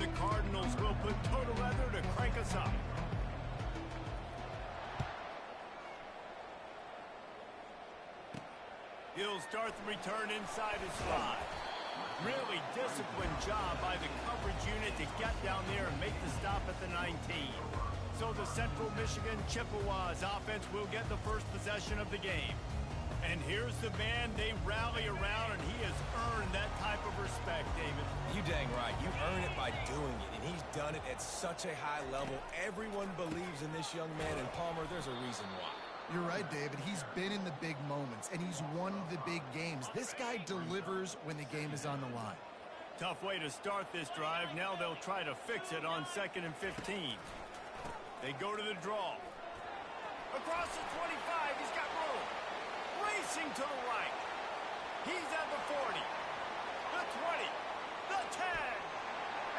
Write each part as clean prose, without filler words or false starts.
And the Cardinals will put total leather to crank us up. He'll start the return inside his 5. Really disciplined job by the coverage unit to get down there and make the stop at the 19. So the Central Michigan Chippewas offense will get the first possession of the game. And here's the man they rally around, and he has earned that type of respect, David. You dang right. You earn it by doing it, and he's done it at such a high level. Everyone believes in this young man, and Palmer, there's a reason why. You're right, David. He's been in the big moments, and he's won the big games. This guy delivers when the game is on the line. Tough way to start this drive. Now they'll try to fix it on 2nd and 15. They go to the draw. Across the 25, he's got room. Racing to the right. He's at the 40, the 20, the 10.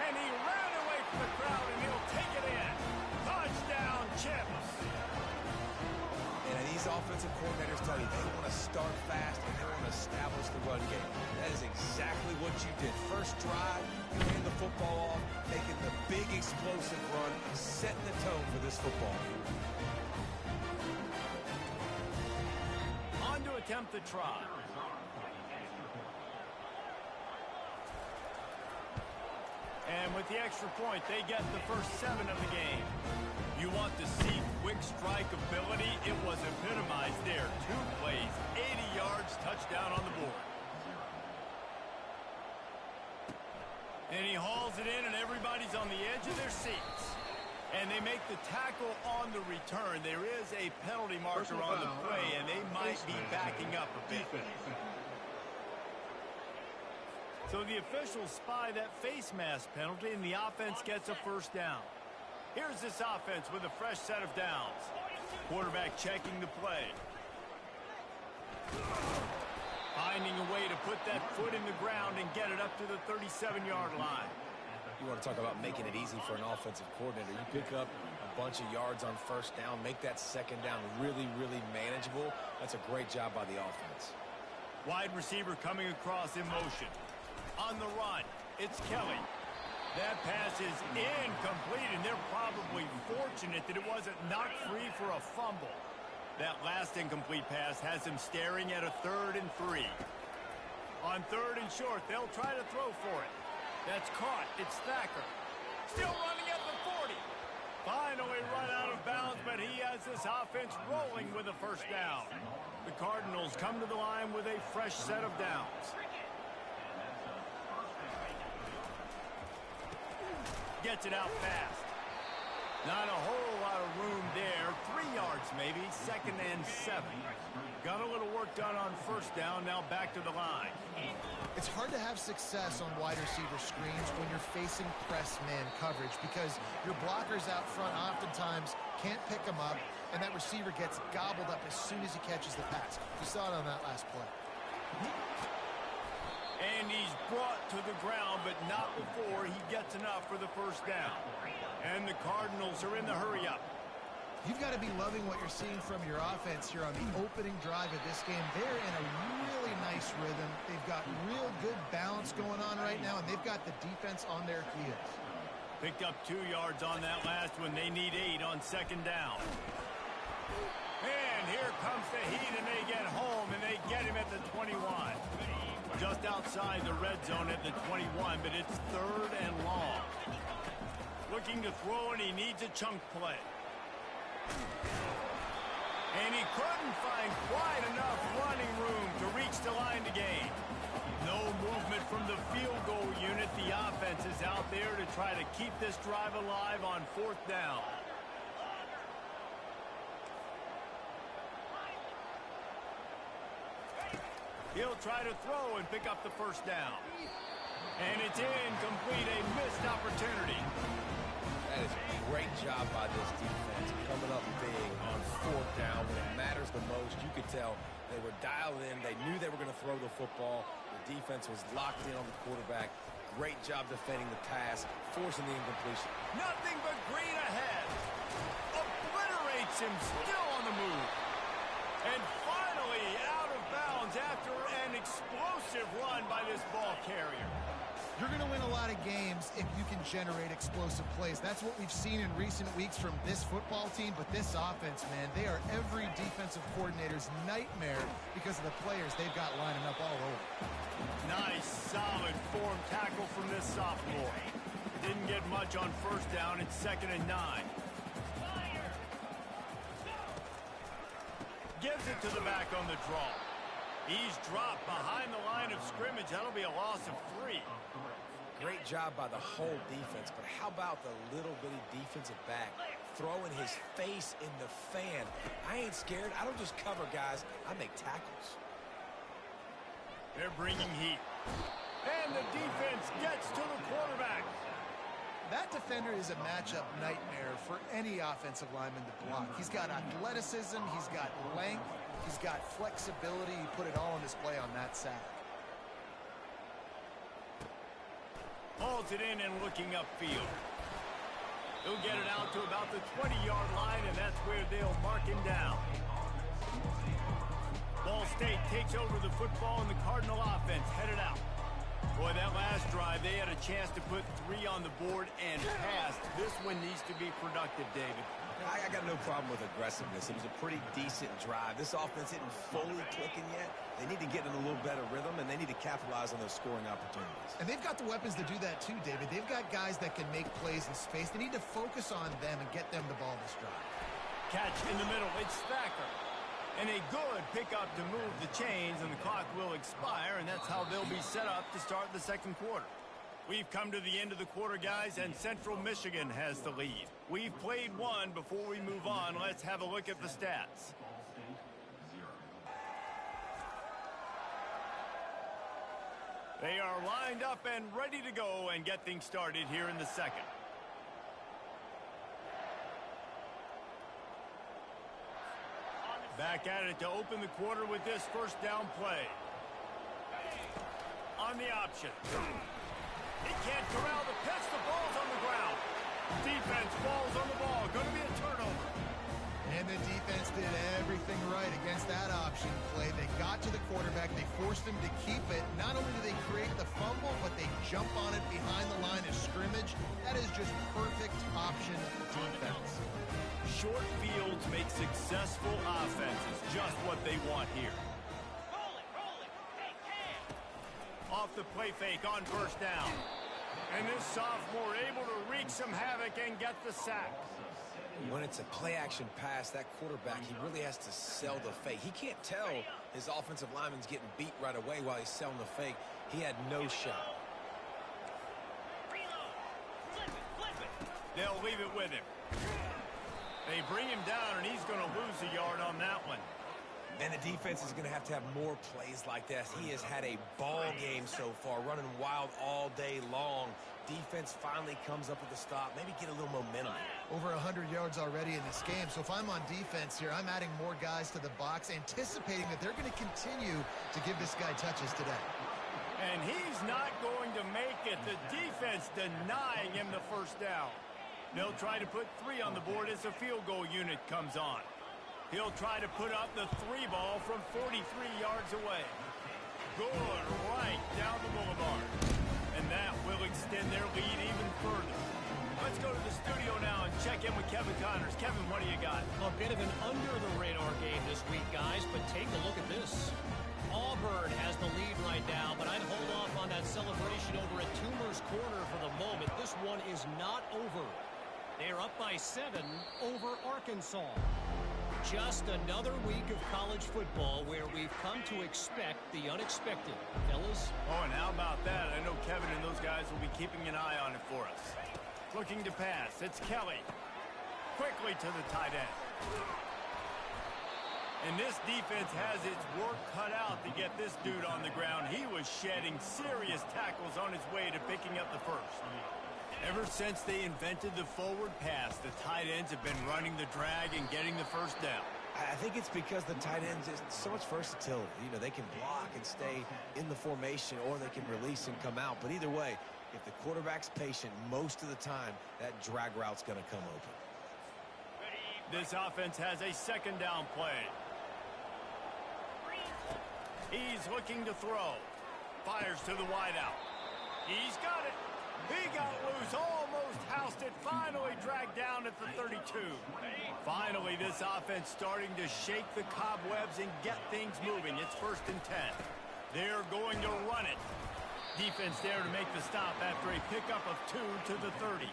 And he ran away from the crowd, and he'll take it in. Touchdown, Chips. And these offensive coordinators tell you they want to start fast and they want to establish the run game. That is exactly what you did. First drive, you hand the football off, making the big explosive run, setting the tone for this football game. On to attempt the try. And with the extra point, they get the first 7 of the game. You want to see quick strike ability? It was epitomized there. 2 plays, 80 yards, touchdown on the board. And he hauls it in, and everybody's on the edge of their seats. And they make the tackle on the return. There is a penalty marker on the play, and they might be backing up a bit. So the officials spy that face mask penalty, and the offense gets a first down. Here's this offense with a fresh set of downs. Quarterback checking the play. Finding a way to put that foot in the ground and get it up to the 37-yard line. You want to talk about making it easy for an offensive coordinator. You pick up a bunch of yards on first down, make that second down really, really manageable. That's a great job by the offense. Wide receiver coming across in motion. On the run, it's Kelly. That pass is incomplete, and they're probably fortunate that it wasn't knocked free for a fumble. That last incomplete pass has him staring at a 3rd and 3. On 3rd and short, they'll try to throw for it. That's caught. It's Thacker. Still running at the 40. Finally run out of bounds, but he has this offense rolling with a first down. The Cardinals come to the line with a fresh set of downs. Gets it out fast. Not a whole lot of room there. 3 yards maybe. 2nd and 7. Got a little work done on first down. Now back to the line. It's hard to have success on wide receiver screens when you're facing press man coverage because your blockers out front oftentimes can't pick them up, and that receiver gets gobbled up as soon as he catches the pass. You saw it on that last play. And he's brought to the ground, but not before he gets enough for the first down. And the Cardinals are in the hurry-up. You've got to be loving what you're seeing from your offense here on the opening drive of this game. They're in a really nice rhythm. They've got real good balance going on right now, and they've got the defense on their heels. Picked up 2 yards on that last one. They need 8 on 2nd down. And here comes the heat, and they get home, and they get him at the 21. Just outside the red zone at the 21, but it's 3rd and long. Looking to throw, and he needs a chunk play. And he couldn't find quite enough running room to reach the line to gain. No movement from the field goal unit. The offense is out there to try to keep this drive alive on 4th down. He'll try to throw and pick up the first down. And it's incomplete, a missed opportunity. That is a great job by this defense, coming up big on 4th down when it matters the most. You could tell they were dialed in. They knew they were going to throw the football. The defense was locked in on the quarterback. Great job defending the pass, forcing the incompletion. Nothing but green ahead. Obliterates him, still on the move. And finally out of bounds after an explosive run by this ball carrier. You're going to win a lot of games if you can generate explosive plays. That's what we've seen in recent weeks from this football team, but this offense, man, they are every defensive coordinator's nightmare because of the players they've got lining up all over. Nice, solid form tackle from this sophomore. Didn't get much on first down. It's 2nd and 9. Gives it to the back on the draw. He's dropped behind the line of scrimmage. That'll be a loss of 3. Great job by the whole defense, but how about the little bitty defensive back throwing his face in the fan? I ain't scared. I don't just cover guys. I make tackles. They're bringing heat. And the defense gets to the quarterback. That defender is a matchup nightmare for any offensive lineman to block. He's got athleticism, he's got length, he's got flexibility. He put it all on display on that sack. Hauls it in and looking upfield. He'll get it out to about the 20-yard line, and that's where they'll mark him down. Ball State takes over the football, and the Cardinal offense headed out. Boy, that last drive, they had a chance to put 3 on the board and pass. This one needs to be productive, David. I got no problem with aggressiveness. It was a pretty decent drive. This offense isn't fully clicking yet. They need to get in a little better rhythm, and they need to capitalize on those scoring opportunities. And they've got the weapons to do that too, David. They've got guys that can make plays in space. They need to focus on them and get them the ball this drive. Catch in the middle. It's Thacker. And a good pickup to move the chains, and the clock will expire, and that's how they'll be set up to start the second quarter. We've come to the end of the quarter, guys, and Central Michigan has the lead. We've played one. Before we move on, let's have a look at the stats. They are lined up and ready to go and get things started here in the second. Back at it to open the quarter with this first down play. On the option. He can't corral the pitch. The ball's on the ground. Defense falls on the ball. Going to be a turnover. And the defense did everything right against that option play. They got to the quarterback. They forced him to keep it. Not only do they create the fumble, but they jump on it behind the line of scrimmage. That is just perfect option defense. Short fields make successful offenses. Just what they want here. Off the play fake on first down. And this sophomore able to wreak some havoc and get the sack. When it's a play-action pass, that quarterback, he really has to sell the fake. He can't tell his offensive lineman's getting beat right away while he's selling the fake. He had no shot. They'll leave it with him. They bring him down, and he's going to lose a yard on that one. And the defense is going to have more plays like this. He has had a ball game so far, running wild all day long. Defense finally comes up with a stop, maybe get a little momentum. Over 100 yards already in this game. So if I'm on defense here, I'm adding more guys to the box, anticipating that they're going to continue to give this guy touches today. And he's not going to make it. The defense denying him the first down. They'll try to put 3 on the board as the field goal unit comes on. He'll try to put up the 3 ball from 43 yards away. Good, right down the boulevard. And that will extend their lead even further. Let's go to the studio now and check in with Kevin Connors. Kevin, what do you got? A bit of an under-the-radar game this week, guys, but take a look at this. Auburn has the lead right now, but I'd hold off on that celebration over at Toomer's Corner for the moment. This one is not over. They're up by 7 over Arkansas. Just another week of college football where we've come to expect the unexpected. Fellas? Oh, and how about that? I know Kevin and those guys will be keeping an eye on it for us. Looking to pass. It's Kelly. Quickly to the tight end. And this defense has its work cut out to get this dude on the ground. He was shedding serious tackles on his way to picking up the first. Ever since they invented the forward pass, the tight ends have been running the drag and getting the first down. I think it's because the tight ends is so much versatility. You know, they can block and stay in the formation, or they can release and come out. But either way, if the quarterback's patient most of the time, that drag route's going to come open. This offense has a second down play. He's looking to throw. Fires to the wideout. He's got it. He got loose, almost housed it, finally dragged down at the 32. Finally, this offense starting to shake the cobwebs and get things moving. It's 1st and 10. They're going to run it. Defense there to make the stop after a pickup of 2 to the 30.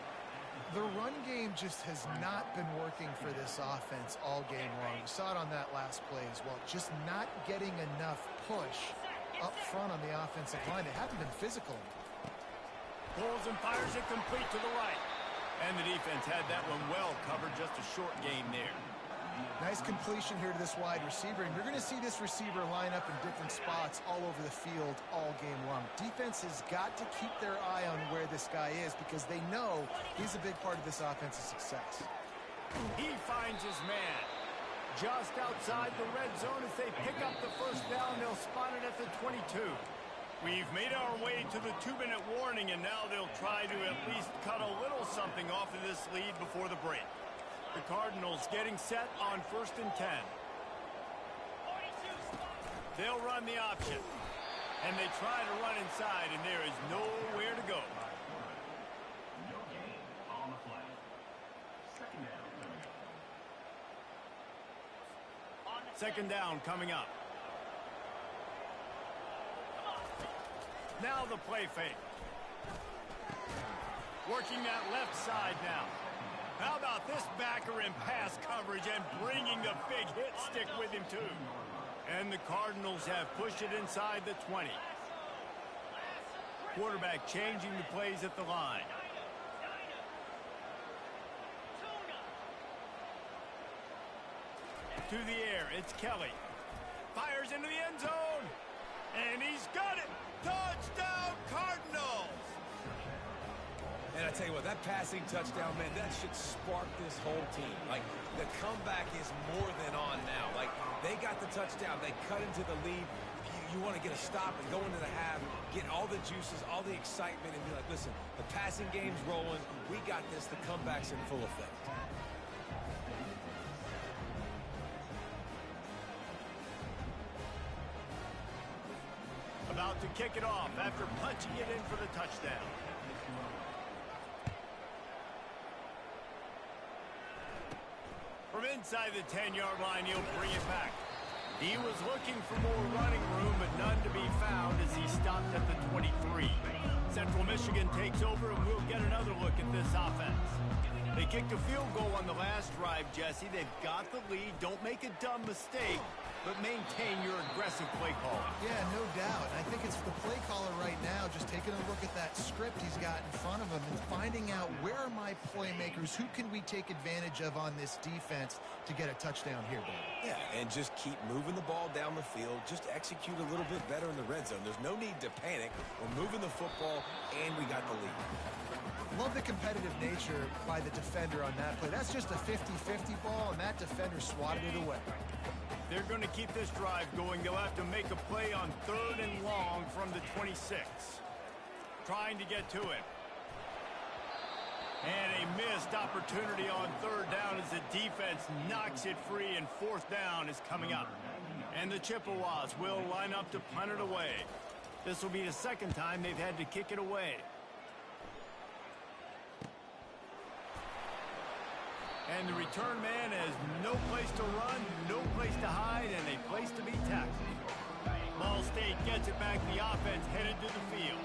The run game just has not been working for this offense all game long. We saw it on that last play as well. Just not getting enough push up front on the offensive line. They haven't been physical. Pulls and fires it complete to the right. And the defense had that one well covered. Just a short game there. Nice completion here to this wide receiver. And you're going to see this receiver line up in different spots all over the field all game long. Defense has got to keep their eye on where this guy is because they know he's a big part of this offense's success. He finds his man. Just outside the red zone as they pick up the 1st down. They'll spot it at the 22. We've made our way to the 2-minute warning, and now they'll try to at least cut a little something off of this lead before the break. The Cardinals getting set on 1st and 10. They'll run the option, and they try to run inside, and there is nowhere to go. Second down coming up. Now the play fake. Working that left side now. How about this backer in pass coverage and bringing the big hit stick with him too. And the Cardinals have pushed it inside the 20. Quarterback changing the plays at the line. To the air, it's Kelly. Fires into the end zone. And he's got it. Touchdown, Cardinals! And I tell you what, that passing touchdown, man, that should spark this whole team. Like, the comeback is more than on now. Like, they got the touchdown. They cut into the lead. You want to get a stop and go into the half, get all the juices, all the excitement, and be like, listen, the passing game's rolling. We got this. The comeback's in full effect. About to kick it off after punching it in for the touchdown. From inside the 10-yard line, he'll bring it back. He was looking for more running room, but none to be found as he stopped at the 23. Central Michigan takes over, and we'll get another look at this offense. They kicked a field goal on the last drive, Jesse. They've got the lead. Don't make a dumb mistake, but maintain your aggressive play call. Yeah, no doubt. I think it's the play caller right now just taking a look at that script he's got in front of him and finding out where are my playmakers, who can we take advantage of on this defense to get a touchdown here, Dave? Yeah, and just keep moving the ball down the field. Just execute a little bit better in the red zone. There's no need to panic. We're moving the football, and we got the lead. Love the competitive nature by the defender on that play. That's just a 50-50 ball, and that defender swatted it away. They're going to keep this drive going. They'll have to make a play on 3rd and long from the 26. Trying to get to it. And a missed opportunity on 3rd down as the defense knocks it free, and 4th down is coming up. And the Chippewas will line up to punt it away. This will be the 2nd time they've had to kick it away. And the return man has no place to run, no place to hide, and a place to be tackled. Ball State gets it back. The offense headed to the field.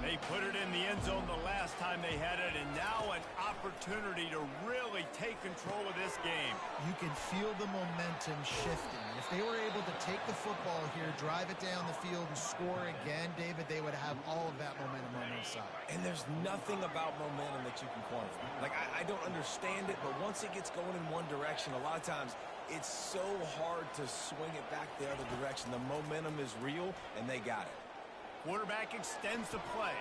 They put it in the end zone the last time they had it, and now an opportunity to really take control of this game. You can feel the momentum shifting. If they were able to take the football here, drive it down the field, and score again, David, they would have all of that momentum on their side. And there's nothing about momentum that you can quantify. Like, I don't understand it, but once it gets going in one direction, a lot of times it's so hard to swing it back the other direction. The momentum is real, and they got it. Quarterback extends the play.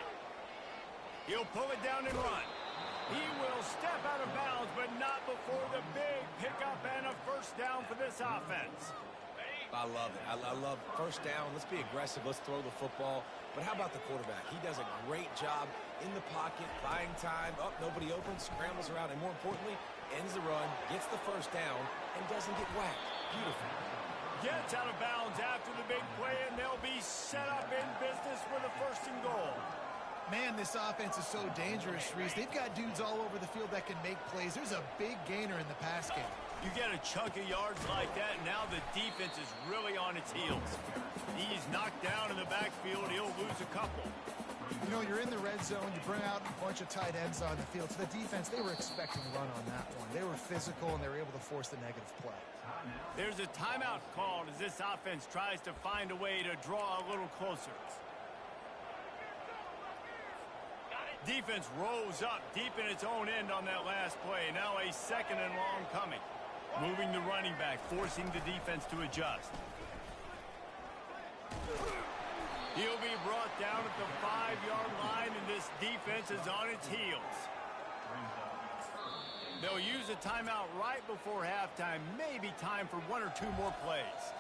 He'll pull it down and run. He will step out of bounds, but not before the big pickup and a 1st down for this offense. I love it. I love 1st down. Let's be aggressive. Let's throw the football. But how about the quarterback? He does a great job in the pocket, buying time. Oh, nobody open, scrambles around, and more importantly, ends the run, gets the 1st down, and doesn't get whacked. Beautiful. Gets out of bounds after the big play, and they'll be set up in business with a 1st and goal. Man, this offense is so dangerous, Reese. They've got dudes all over the field that can make plays. There's a big gainer in the pass game. You get a chunk of yards like that, and now the defense is really on its heels. He's knocked down in the backfield. He'll lose a couple. You know, you're in the red zone. You bring out a bunch of tight ends on the field. So the defense, they were expecting run on that one. They were physical, and they were able to force the negative play. There's a timeout called as this offense tries to find a way to draw a little closer. Defense rolls up deep in its own end on that last play. Now a second and long coming. Moving the running back, forcing the defense to adjust. He'll be brought down at the 5-yard line, and this defense is on its heels. They'll use a timeout right before halftime. Maybe time for 1 or 2 more plays.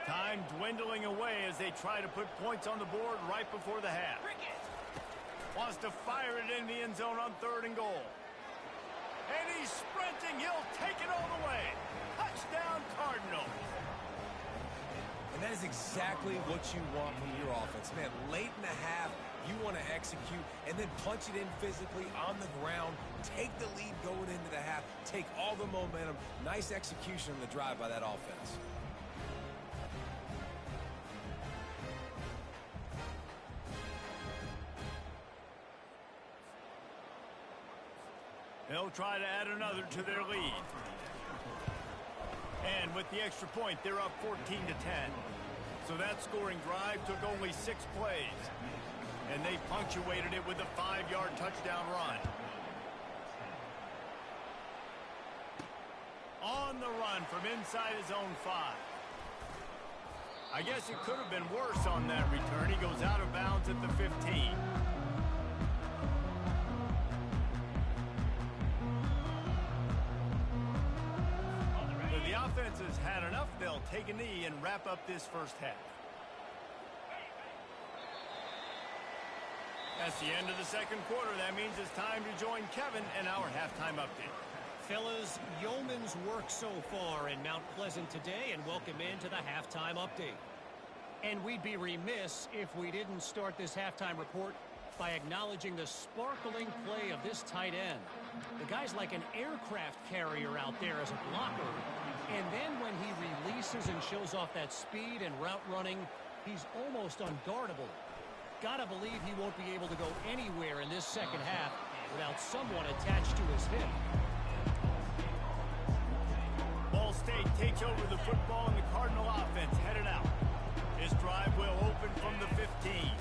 Time dwindling away as they try to put points on the board right before the half. Wants to fire it in the end zone on 3rd and goal. And he's sprinting. He'll take it all the way. Touchdown, Cardinals. And that is exactly what you want from your offense. Man, late in the half, you want to execute and then punch it in physically on the ground. Take the lead going into the half. Take all the momentum. Nice execution on the drive by that offense. They'll try to add another to their lead. And with the extra point, they're up 14-10. So that scoring drive took only 6 plays. And they punctuated it with a 5-yard touchdown run. On the run from inside his own 5. I guess it could have been worse on that return. He goes out of bounds at the 15. The offense has had enough. They'll take a knee and wrap up this first half. That's the end of the second quarter. That means it's time to join Kevin in our halftime update. Fellas, yeoman's work so far in Mount Pleasant today, and welcome into the halftime update. And we'd be remiss if we didn't start this halftime report by acknowledging the sparkling play of this tight end. The guy's like an aircraft carrier out there as a blocker. And then when he releases and shows off that speed and route running, he's almost unguardable. Gotta believe he won't be able to go anywhere in this second half without someone attached to his hip. Ball State takes over the football, and the Cardinal offense headed out. His drive will open from the 15.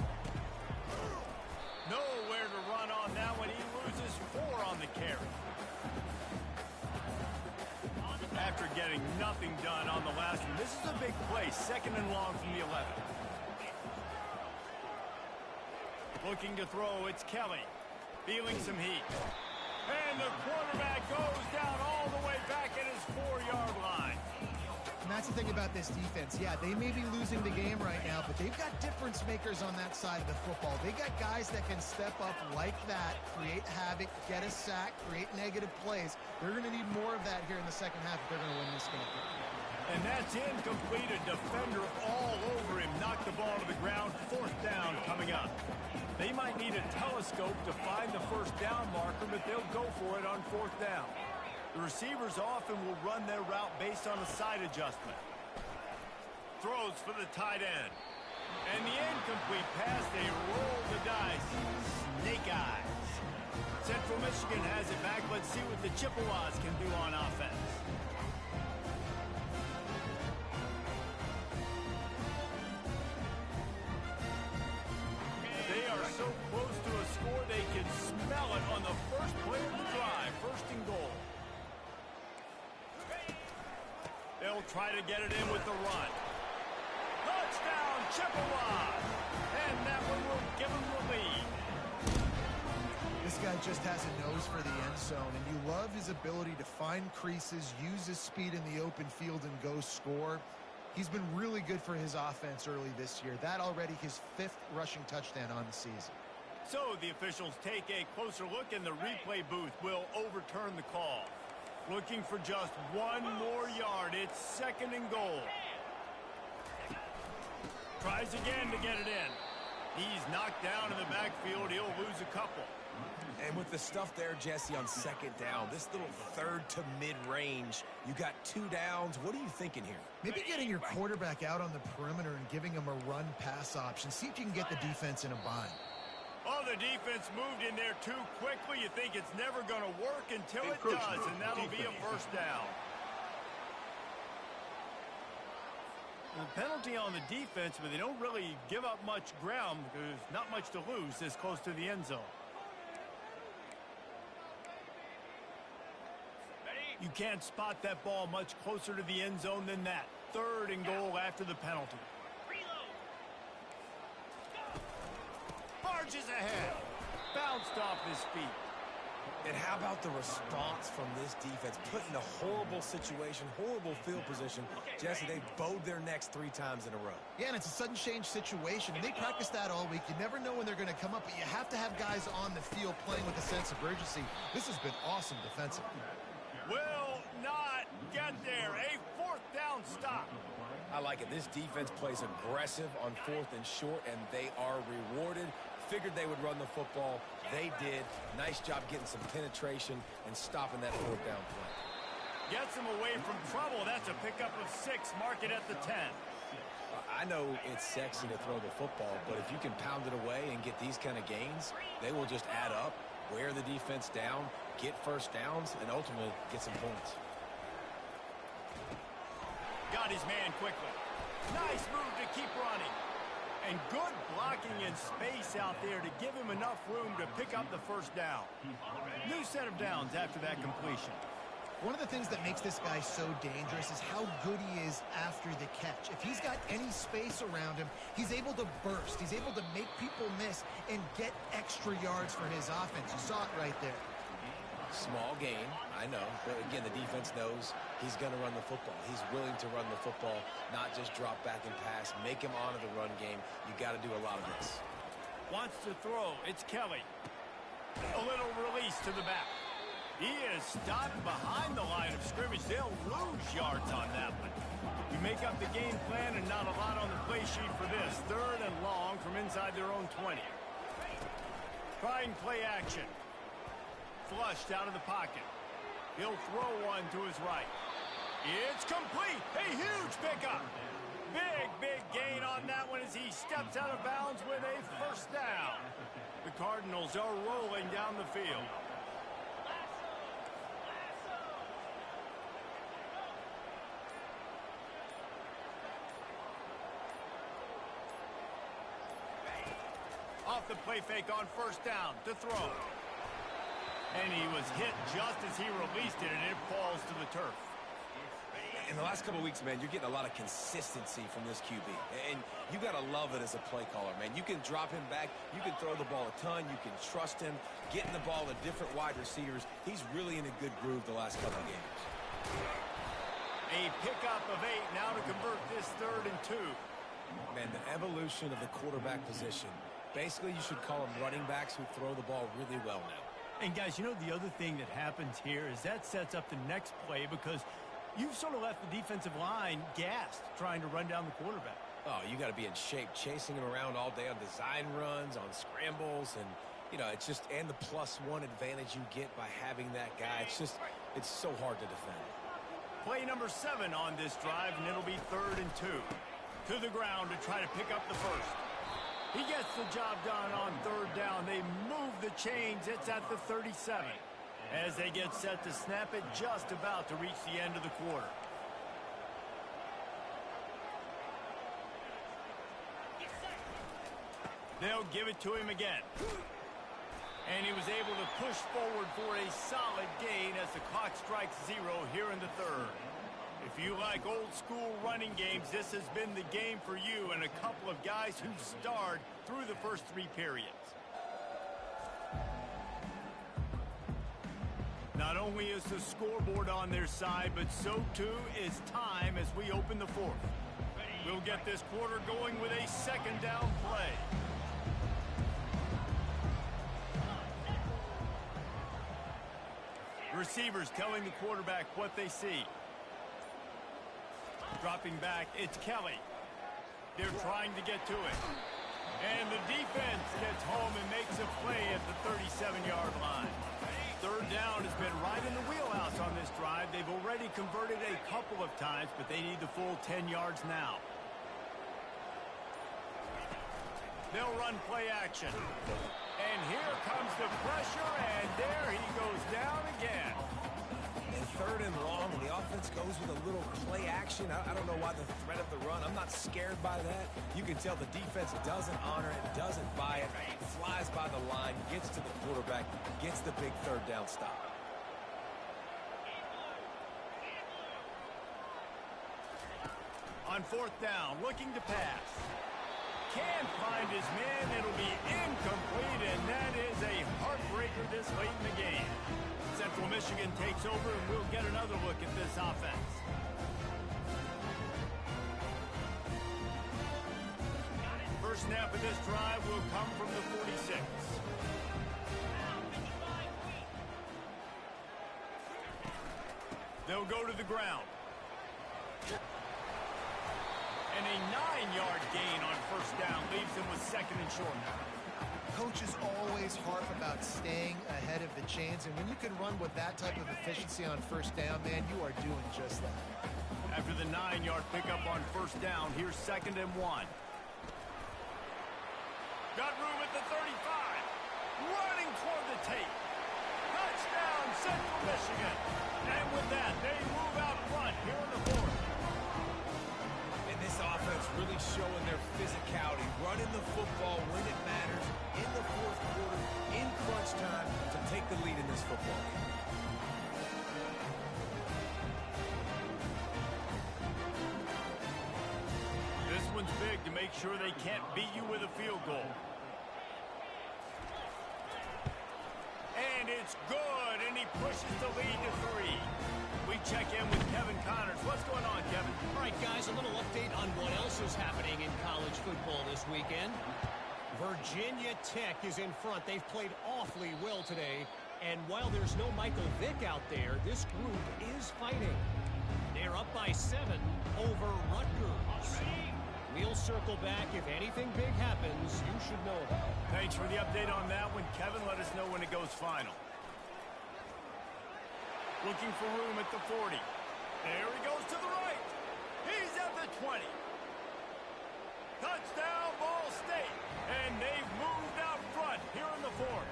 Nowhere to run on that one. He loses 4 on the carry. After getting nothing done on the last one, this is a big play. 2nd and long from the 11. Looking to throw, it's Kelly. Feeling some heat. And the quarterback goes down all the way back at his 4-yard line. And that's the thing about this defense. Yeah, they may be losing the game right now, but they've got difference makers on that side of the football. They got guys that can step up like that, create havoc, get a sack, create negative plays. They're going to need more of that here in the second half if they're going to win this game. And that's incomplete. A defender all over him. Knocked the ball to the ground. 4th down coming up. They might need a telescope to find the first down marker, but they'll go for it on 4th down. The receivers often will run their route based on a side adjustment. Throws for the tight end. And the incomplete pass, they roll the dice. Snake eyes. Central Michigan has it back. Let's see what the Chippewas can do on offense. They are so close to a score, they can smell it on the first play of the drive. 1st and goal. They'll try to get it in with the run. Touchdown, Chippewas! And that one will give them the lead. This guy just has a nose for the end zone, and you love his ability to find creases, use his speed in the open field, and go score. He's been really good for his offense early this year. That already his 5th rushing touchdown on the season. So the officials take a closer look, and the replay booth will overturn the call. Looking for just 1 more yard. It's 2nd and goal. Tries again to get it in. He's knocked down in the backfield. He'll lose a couple. And with the stuff there, Jesse, on second down, this little third to mid-range, you got 2 downs. What are you thinking here? Maybe getting your quarterback out on the perimeter and giving him a run-pass option. See if you can get the defense in a bind. Oh, the defense moved in there too quickly. You think it's never going to work until it does, and that'll be a first down. The penalty on the defense, but they don't really give up much ground because there's not much to lose this close to the end zone. You can't spot that ball much closer to the end zone than that. 3rd and goal after the penalty. Barges ahead. Bounced off his feet. And how about the response from this defense? Put in a horrible situation, horrible field position. Jesse, they bowed their necks 3 times in a row. Yeah, and it's a sudden change situation, and they practice that all week. You never know when they're going to come up, but you have to have guys on the field playing with a sense of urgency. This has been awesome defensively. Will not get there. A 4th down stop. I like it. This defense plays aggressive on 4th and short, and they are rewarded. Figured they would run the football. They did. Nice job getting some penetration and stopping that 4th down play. Gets him away from trouble. That's a pickup of 6. Mark it at the 10. I know it's sexy to throw the football, but if you can pound it away and get these kind of gains, they will just add up, wear the defense down, get first downs, and ultimately get some points. Got his man quickly. Nice move to keep running. And good blocking in space out there to give him enough room to pick up the first down. New set of downs after that completion. One of the things that makes this guy so dangerous is how good he is after the catch. If he's got any space around him, he's able to burst. He's able to make people miss and get extra yards for his offense. You saw it right there. Small gain, I know. But again, the defense knows he's going to run the football. He's willing to run the football, not just drop back and pass. Make him honor the run game. You got to do a lot of this. Wants to throw. It's Kelly. A little release to the back. He is stopped behind the line of scrimmage. They'll lose yards on that one. You make up the game plan and not a lot on the play sheet for this. 3rd and long from inside their own 20. Trying play action. Flushed out of the pocket. He'll throw one to his right. It's complete. A huge pickup. Big gain on that one as he steps out of bounds with a first down. The Cardinals are rolling down the field. Off the play fake on first down to throw. And he was hit just as he released it, and it falls to the turf. In the last couple of weeks, man, you're getting a lot of consistency from this QB. And you got to love it as a play caller, man. You can drop him back. You can throw the ball a ton. You can trust him. Getting the ball to different wide receivers. He's really in a good groove the last couple of games. A pickup of 8 now to convert this 3rd and 2. Man, the evolution of the quarterback position. Basically, you should call them running backs who throw the ball really well now. And, guys, you know the other thing that happens here is that sets up the next play because you've sort of left the defensive line gassed trying to run down the quarterback. Oh, you got to be in shape, chasing him around all day on design runs, on scrambles, and, you know, it's just, and the +1 advantage you get by having that guy. It's just, it's so hard to defend. Play number 7 on this drive, and it'll be 3rd and 2. To the ground to try to pick up the first. He gets the job done on 3rd down. They move the chains. It's at the 37. As they get set to snap it, just about to reach the end of the quarter. They'll give it to him again. And he was able to push forward for a solid gain as the clock strikes 0 here in the 3rd. If you like old-school running games, this has been the game for you and a couple of guys who starred through the first 3 periods. Not only is the scoreboard on their side, but so too is time as we open the 4th. We'll get this quarter going with a 2nd down play. Receivers telling the quarterback what they see. Dropping back, it's Kelly. They're trying to get to it. And the defense gets home and makes a play at the 37-yard line. Third down has been right in the wheelhouse on this drive. They've already converted a couple of times, but they need the full 10 yards now. They'll run play action. And here comes the pressure, and there he goes down again. And third and long, when the offense goes with a little play action, I don't know why the threat of the run. I'm not scared by that. You can tell the defense doesn't honor it, doesn't buy it, flies by the line, gets to the quarterback, gets the big third down stop. On fourth down, looking to pass. Can't find his man. It'll be incomplete, and that is a heartbreaker this late in the game. Central Michigan takes over, and we'll get another look at this offense. First snap of this drive will come from the 46. They'll go to the ground. And a 9-yard gain on first down leaves them with second and short. Coaches always harp about staying ahead of the chains, and when you can run with that type of efficiency on first down, man, you are doing just that. After the 9-yard pickup on first down, here's second and 1. Got room at the 35. Running toward the tape. Touchdown, Central Michigan. And with that, they move out front here in the fourth. And this offense really showing their physicality, running the football when it matters, in the fourth quarter, in crunch time, to take the lead in this football game. This one's big to make sure they can't beat you with a field goal. And it's good, and he pushes the lead to 3. We check in with Kevin Connors. What's going on, Kevin? All right, guys, a little update on what else is happening in college football this weekend. Virginia Tech is in front. They've played awfully well today. And while there's no Michael Vick out there, this group is fighting. They're up by 7 over Rutgers. We'll circle back. If anything big happens, you should know about it. Thanks for the update on that one, Kevin. Let us know when it goes final. Looking for room at the 40. There he goes to the right. He's at the 20. Touchdown, Ball State. And they've moved out front here in the fourth.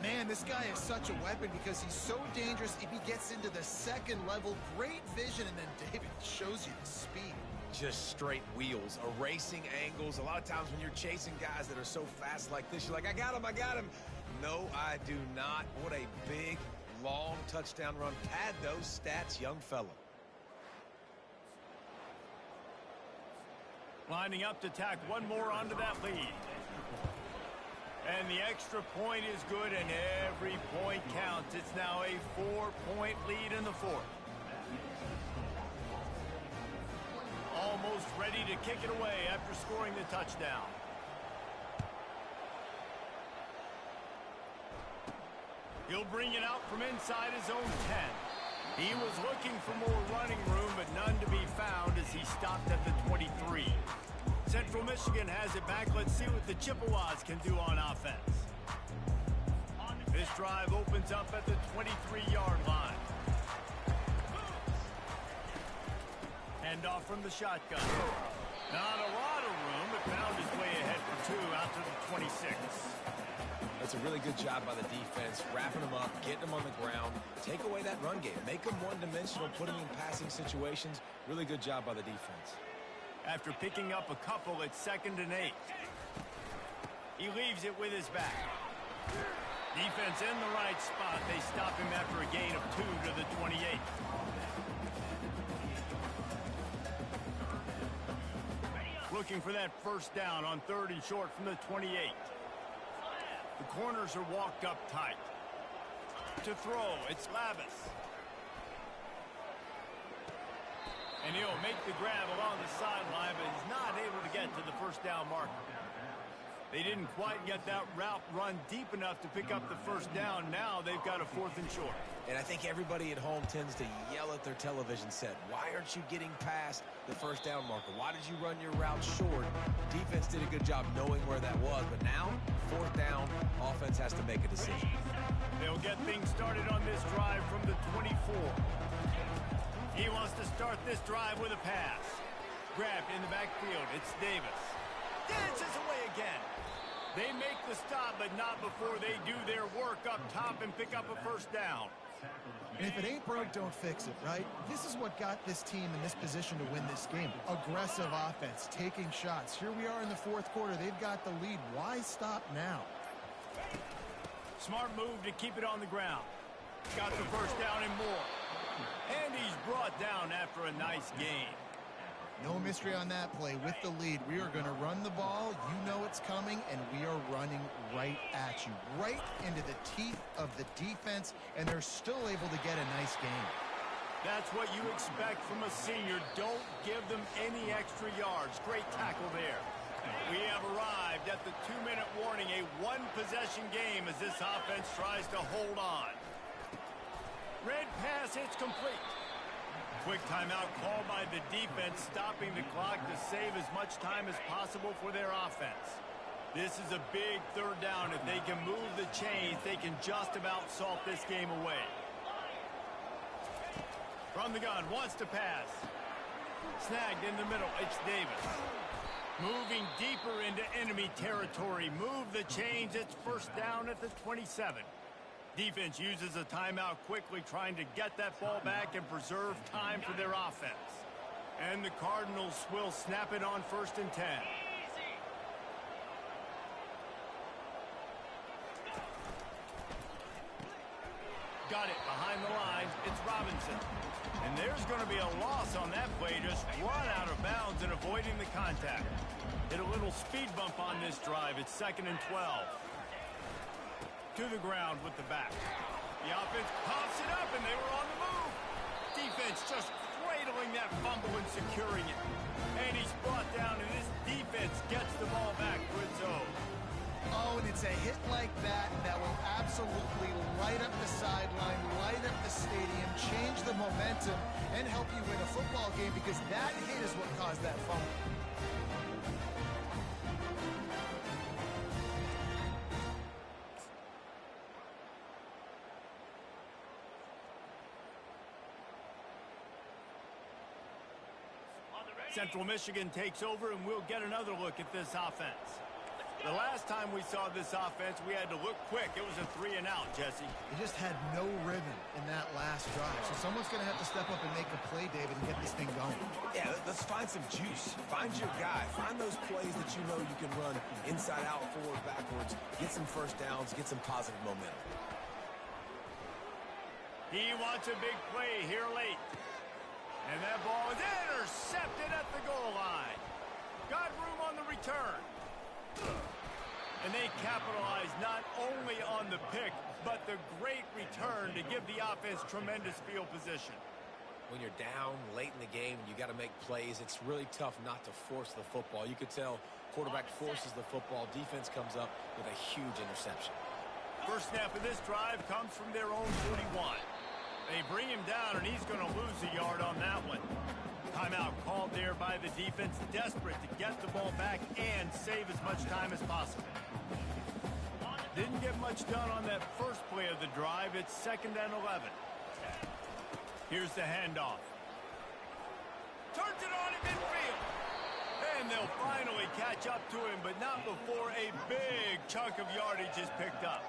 Man, this guy is such a weapon because he's so dangerous if he gets into the second level. Great vision, and then David shows you the speed. Just straight wheels, erasing angles. A lot of times when you're chasing guys that are so fast like this, you're like, I got him, I got him. No, I do not. What a big, long touchdown run. Pad those stats, young fella. Lining up to tack one more onto that lead. And the extra point is good, and every point counts. It's now a 4-point lead in the fourth. Almost ready to kick it away after scoring the touchdown. He'll bring it out from inside his own 10. He was looking for more running room, but none to be found as he stopped at the 23. Central Michigan has it back. Let's see what the Chippewas can do on offense. This drive opens up at the 23-yard line. Hand off from the shotgun. Not a lot of room, but found his way ahead for 2 out to the 26. That's a really good job by the defense, wrapping them up, getting them on the ground, take away that run game, make them one-dimensional, put them in passing situations. Really good job by the defense. After picking up a couple, it's 2nd and 8. He leaves it with his back. Defense in the right spot. They stop him after a gain of 2 to the 28. Looking for that first down on 3rd and short from the 28. The corners are walked up tight. To throw, it's Lavis. And he'll make the grab along the sideline, but he's not able to get to the first down marker. They didn't quite get that route run deep enough to pick up the first down. Now they've got a 4th and short. And I think everybody at home tends to yell at their television set. Why aren't you getting past the first down marker? Why did you run your route short? Defense did a good job knowing where that was, but now, 4th down, offense has to make a decision. They'll get things started on this drive from the 24. He wants to start this drive with a pass. Grabbed in the backfield. It's Davis. Dances away again. They make the stop, but not before they do their work up top and pick up a first down. And if it ain't broke, don't fix it, right? This is what got this team in this position to win this game. Aggressive offense, taking shots. Here we are in the 4th quarter. They've got the lead. Why stop now? Smart move to keep it on the ground. Got the first down and more. And he's brought down after a nice gain. No mystery on that play. With the lead, we are going to run the ball. You know it's coming, and we are running right at you, right into the teeth of the defense, and they're still able to get a nice game. That's what you expect from a senior. Don't give them any extra yards. Great tackle there. We have arrived at the 2-minute warning, a one-possession game as this offense tries to hold on. Red pass, it's complete. Quick timeout called by the defense, stopping the clock to save as much time as possible for their offense. This is a big 3rd down. If they can move the chains, they can just about salt this game away. From the gun, wants to pass. Snagged in the middle, it's Davis. Moving deeper into enemy territory. Move the chains, it's first down at the 27. Defense uses a timeout quickly, trying to get that ball back and preserve time for their offense. And the Cardinals will snap it on 1st and 10. Got it behind the line. It's Robinson. And there's going to be a loss on that play. Just run out of bounds and avoiding the contact. Hit a little speed bump on this drive. It's 2nd and 12. To the ground with the back. The offense pops it up, and they were on the move. Defense just cradling that fumble and securing it. And he's brought down, and this defense gets the ball back for its own. Oh, and it's a hit like that that will absolutely light up the sideline, light up the stadium, change the momentum, and help you win a football game, because that hit is what caused that fumble. Central Michigan takes over, and we'll get another look at this offense. The last time we saw this offense, we had to look quick. It was a 3-and-out, Jesse. They just had no rhythm in that last drive. So someone's going to have to step up and make a play, David, and get this thing going. Yeah, let's find some juice. Find your guy. Find those plays that you know you can run inside out, forward, backwards. Get some first downs. Get some positive momentum. He wants a big play here late. And that ball is intercepted at the goal line. Got room on the return. And they capitalize not only on the pick, but the great return to give the offense tremendous field position. When you're down late in the game and you got to make plays, it's really tough not to force the football. You could tell quarterback forces the football. Defense comes up with a huge interception. First snap of this drive comes from their own 41. They bring him down, and he's going to lose a yard on that one. Timeout called there by the defense, desperate to get the ball back and save as much time as possible. Didn't get much done on that first play of the drive. It's 2nd and 11. Here's the handoff. Turns it on in midfield. And they'll finally catch up to him, but not before a big chunk of yardage is picked up.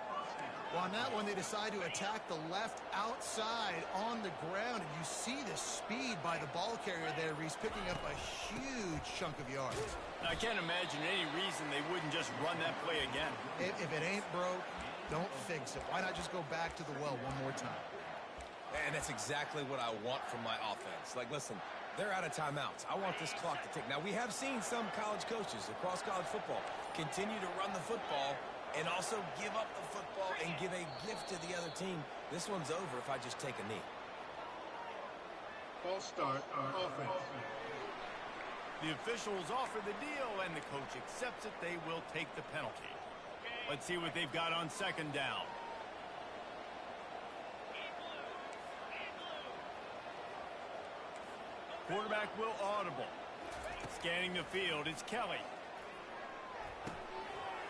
Well, on that one, they decide to attack the left outside on the ground, and you see the speed by the ball carrier there. He's picking up a huge chunk of yards. I can't imagine any reason they wouldn't just run that play again. If it ain't broke, don't fix it. Why not just go back to the well one more time? And that's exactly what I want from my offense. Like, listen, they're out of timeouts. I want this clock to tick. Now, we have seen some college coaches across college football continue to run the football and also give up the football and give a gift to the other team. This one's over if I just take a knee. False start, offense. The officials offer the deal, and the coach accepts it. They will take the penalty. Let's see what they've got on second down. Quarterback will audible. Scanning the field, it's Kelly.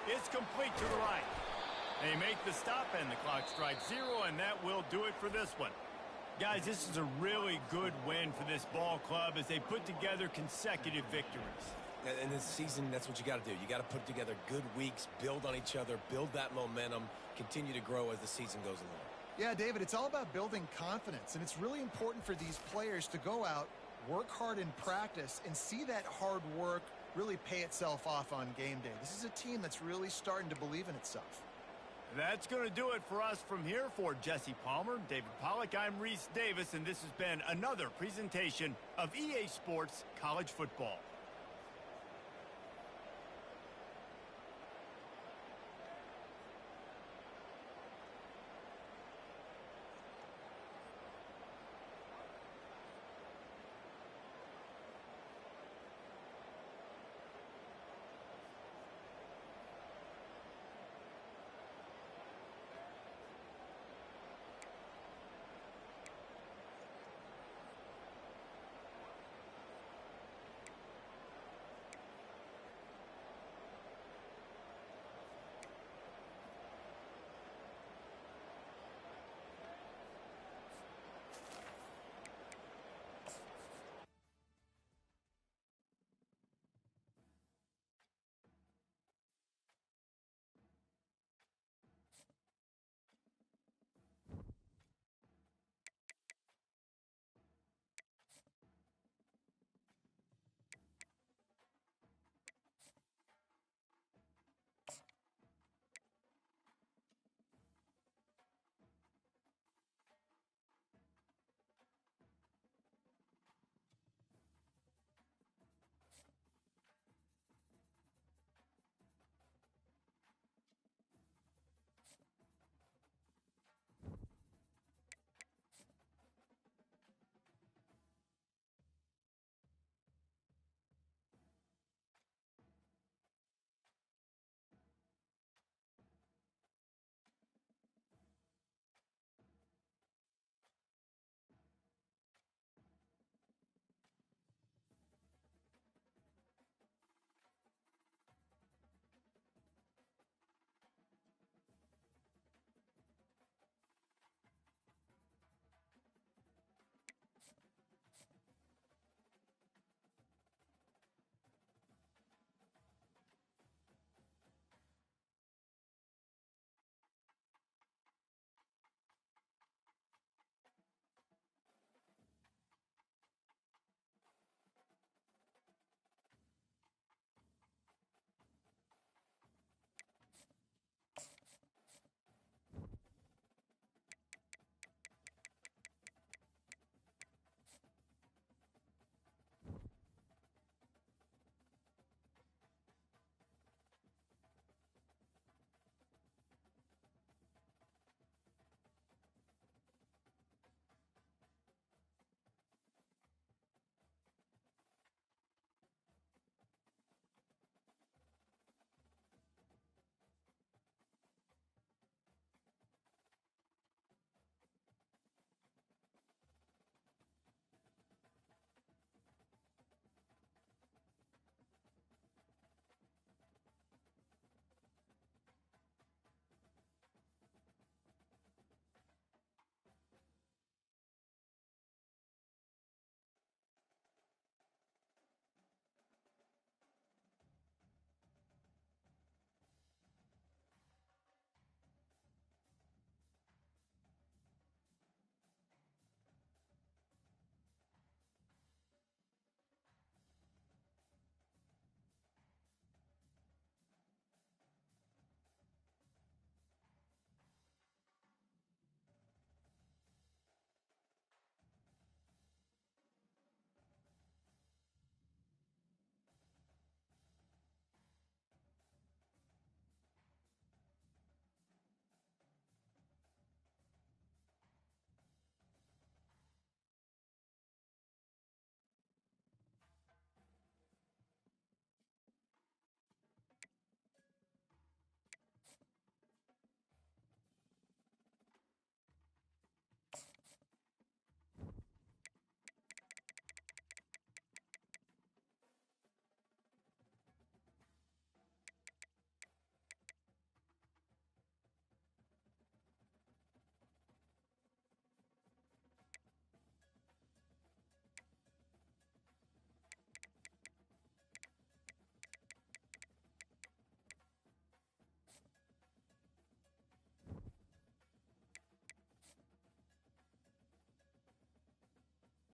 It's complete to the right. They make the stop, and the clock strikes 0, and that will do it for this one. Guys, this is a really good win for this ball club as they put together consecutive victories. And this season, that's what you got to do. You got to put together good weeks, build on each other, build that momentum, continue to grow as the season goes along. Yeah, David, it's all about building confidence, and it's really important for these players to go out, work hard in practice, and see that hard work really pay itself off on game day. This is a team that's really starting to believe in itself. That's going to do it for us from here. For Jesse Palmer, David Pollack, I'm Reese Davis, and this has been another presentation of EA Sports College Football.